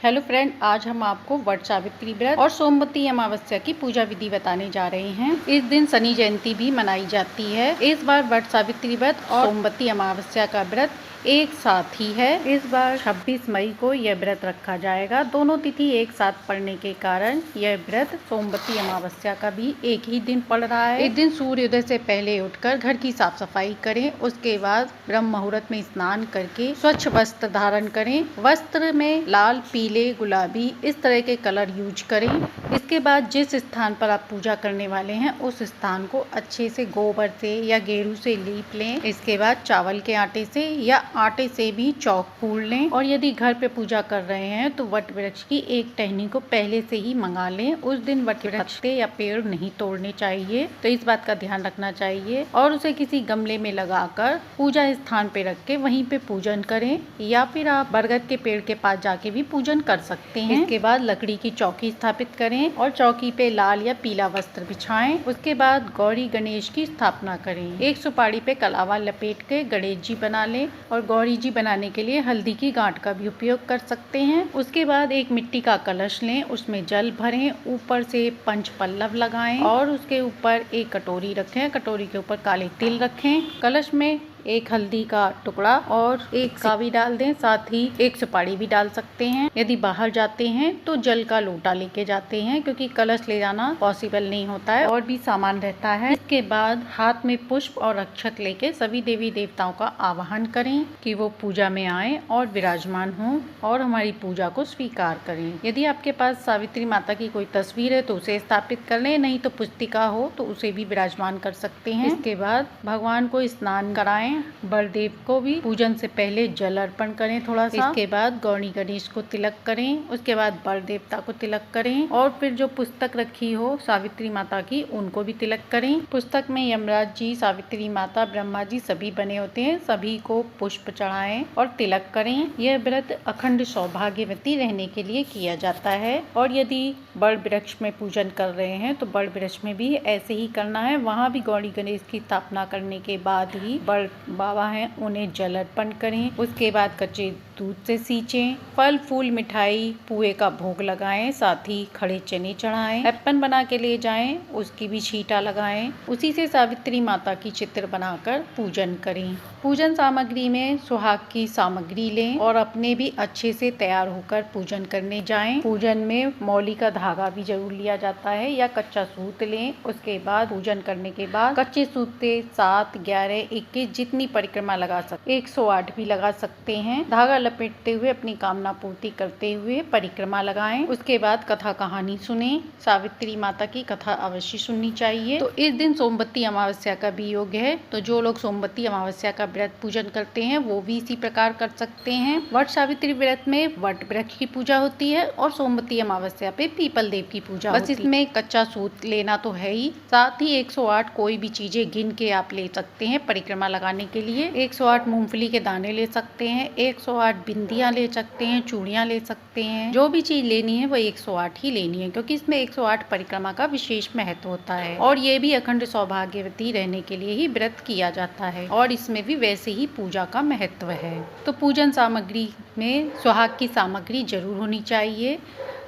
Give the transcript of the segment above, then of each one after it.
Hello friend, आज हम आपको वट सावित्री व्रत और सोमवती अमावस्या की पूजा विधि बताने जा रहे हैं। इस दिन शनि जयंती भी मनाई जाती है। इस बार वट सावित्री व्रत और सोमवती अमावस्या का व्रत एक साथ ही है। इस बार 26 मई को यह व्रत रखा जाएगा। दोनों तिथि एक साथ पड़ने के कारण यह व्रत सोमवती अमावस्या का भी एक ही दिन पड़ रहा है। इस दिन सूर्योदय से पहले उठकर घर की साफ सफाई करें। उसके बाद ब्रह्म मुहूर्त में स्नान करके स्वच्छ वस्त्र धारण करें। वस्त्र में लाल, पीले, गुलाबी इस तरह के कलर यूज करें। इसके बाद जिस स्थान पर आप पूजा करने वाले हैं उस स्थान को अच्छे से गोबर से या गेरू से लीप लें। इसके बाद चावल के आटे से या आटे से भी चौक पूड़ लें। और यदि घर पे पूजा कर रहे हैं तो वट वृक्ष की एक टहनी को पहले से ही मंगा लें। उस दिन वट के पत्ते या पेड़ नहीं तोड़ने चाहिए, तो इस बात का ध्यान रखना चाहिए। और उसे किसी गमले में लगाकर पूजा स्थान पे रख के वहीं पे पूजन करें, या फिर आप बरगद के पेड़ के पास जाके भी पूजन कर सकते हैं। इसके बाद लकड़ी की चौकी स्थापित करें और चौकी पे लाल या पीला वस्त्र बिछाएं। उसके बाद गौरी गणेश की स्थापना करें। एक सुपारी पे कलावा लपेट के गणेश जी बना लें और गौरी जी बनाने के लिए हल्दी की गांठ का भी उपयोग कर सकते हैं। उसके बाद एक मिट्टी का कलश लें, उसमें जल भरें, ऊपर से पंच पल्लव लगाएं और उसके ऊपर एक कटोरी रखें। कटोरी के ऊपर काले तिल रखें। कलश में एक हल्दी का टुकड़ा और एक कावी डाल दें। साथ ही एक सुपारी भी डाल सकते हैं। यदि बाहर जाते हैं तो जल का लोटा लेके जाते हैं, क्योंकि कलश ले जाना पॉसिबल नहीं होता है और भी सामान रहता है। इसके बाद हाथ में पुष्प और अक्षत लेके सभी देवी देवताओं का आवाहन करें कि वो पूजा में आए और विराजमान हों और हमारी पूजा को स्वीकार करें। यदि आपके पास सावित्री माता की कोई तस्वीर है तो उसे स्थापित कर लें, नहीं तो पुस्तिका हो तो उसे भी विराजमान कर सकते हैं। इसके बाद भगवान को स्नान कराएं। बलदेव को भी पूजन से पहले जल अर्पण करें थोड़ा सा। इसके बाद गौरी गणेश को तिलक करें। उसके बाद बल देवता को तिलक करें और फिर जो पुस्तक रखी हो सावित्री माता की उनको भी तिलक करें। पुस्तक में यमराज जी, सावित्री माता, ब्रह्मा जी सभी बने होते हैं। सभी को पुष्प चढ़ाएं और तिलक करें। यह व्रत अखंड सौभाग्यवती रहने के लिए किया जाता है। और यदि बड़ वृक्ष में पूजन कर रहे हैं तो बड़ वृक्ष में भी ऐसे ही करना है। वहाँ भी गौरी गणेश की स्थापना करने के बाद ही बड़ बाबा हैं उन्हें जल अर्पण करें। उसके बाद कच्चे दूध से सींचें। फल, फूल, मिठाई, पुए का भोग लगाएं। साथ ही खड़े चने चढ़ाएं। ऐप्पन बना के ले जाएं, उसकी भी छींटा लगाएं। उसी से सावित्री माता की चित्र बनाकर पूजन करें। पूजन सामग्री में सुहाग की सामग्री लें और अपने भी अच्छे से तैयार होकर पूजन करने जाएं। पूजन में मौली का धागा भी जरूर लिया जाता है या कच्चा सूत लें। उसके बाद पूजन करने के बाद कच्चे सूत से 7, 11, 21 जितनी परिक्रमा लगा सकते, 108 भी लगा सकते हैं। धागा लपेटते हुए अपनी कामना पूर्ति करते हुए परिक्रमा लगाएं। उसके बाद कथा कहानी सुने। सावित्री माता की कथा अवश्य सुननी चाहिए। तो इस दिन सोमवती अमावस्या का भी योग है, तो जो लोग सोमवती अमावस्या का व्रत पूजन करते हैं वो भी इसी प्रकार कर सकते हैं। वट सावित्री व्रत में वट वृक्ष की पूजा होती है और सोमवती अमावस्या पे पीपल देव की पूजा होती है। बस इसमें कच्चा सूत लेना तो है ही, साथ ही 108 कोई भी चीजें गिन के आप ले सकते हैं परिक्रमा लगाने के लिए। 108 मूंगफली के दाने ले सकते हैं, 108 बिंदियां ले सकते हैं, चूड़ियां ले सकते हैं। जो भी चीज लेनी है वो 108 ही लेनी है, क्योंकि इसमें 108 परिक्रमा का विशेष महत्व होता है। और ये भी अखंड सौभाग्यवती रहने के लिए ही व्रत किया जाता है और इसमें भी वैसे ही पूजा का महत्व है। तो पूजन सामग्री में सुहाग की सामग्री जरूर होनी चाहिए।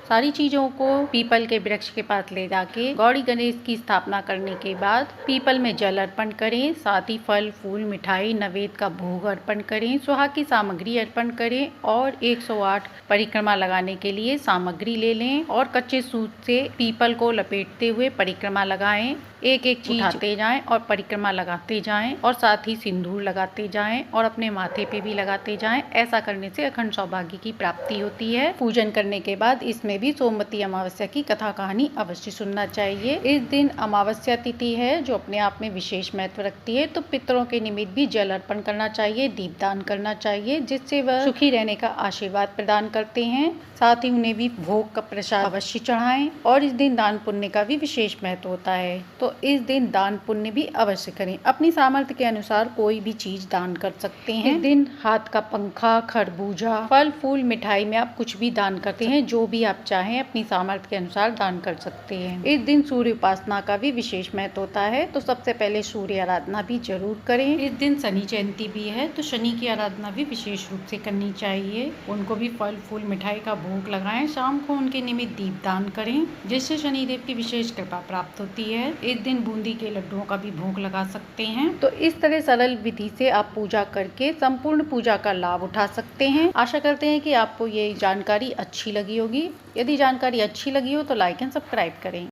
सारी चीजों को पीपल के वृक्ष के पास ले जाके गौरी गणेश की स्थापना करने के बाद पीपल में जल अर्पण करें। साथ ही फल, फूल, मिठाई, नैवेद्य का भोग अर्पण करें। सुहाग की सामग्री अर्पण करें और 108 परिक्रमा लगाने के लिए सामग्री ले लें और कच्चे सूत से पीपल को लपेटते हुए परिक्रमा लगाएं। एक एक चीज उठाते जाएं और परिक्रमा लगाते जाएं और साथ ही सिंदूर लगाते जाएं और अपने माथे पे भी लगाते जाएं। ऐसा करने से अखंड सौभाग्य की प्राप्ति होती है। पूजन करने के बाद इसमें भी सोमवती अमावस्या की कथा कहानी अवश्य सुनना चाहिए। इस दिन अमावस्या तिथि है जो अपने आप में विशेष महत्व रखती है, तो पितरों के निमित्त भी जल अर्पण करना चाहिए, दीपदान करना चाहिए, जिससे वह सुखी रहने का आशीर्वाद प्रदान करते हैं। साथ ही उन्हें भी भोग का प्रसाद अवश्य चढ़ाएं। और इस दिन दान पुण्य का भी विशेष महत्व होता है, तो इस दिन दान पुण्य भी अवश्य करें। अपनी सामर्थ्य के अनुसार कोई भी चीज दान कर सकते हैं। इस दिन हाथ का पंखा, खरबूजा, फल, फूल, मिठाई में आप कुछ भी दान करते हैं, जो भी आप चाहें अपनी सामर्थ्य के अनुसार दान कर सकते हैं। इस दिन सूर्य उपासना का भी विशेष महत्व होता है, तो सबसे पहले सूर्य आराधना भी जरूर करें। इस दिन शनि जयंती भी है, तो शनि की आराधना भी विशेष रूप से करनी चाहिए। उनको भी फल फूल मिठाई का भोग लगाएं। शाम को उनके निमित्त दीप दान करें, जिससे शनिदेव की विशेष कृपा प्राप्त होती है। इस दिन बूंदी के लड्डुओं का भी भोग लगा सकते हैं। तो इस तरह सरल विधि से आप पूजा करके संपूर्ण पूजा का लाभ उठा सकते हैं। आशा करते हैं कि आपको ये जानकारी अच्छी लगी होगी। यदि जानकारी अच्छी लगी हो तो लाइक एंड सब्सक्राइब करें।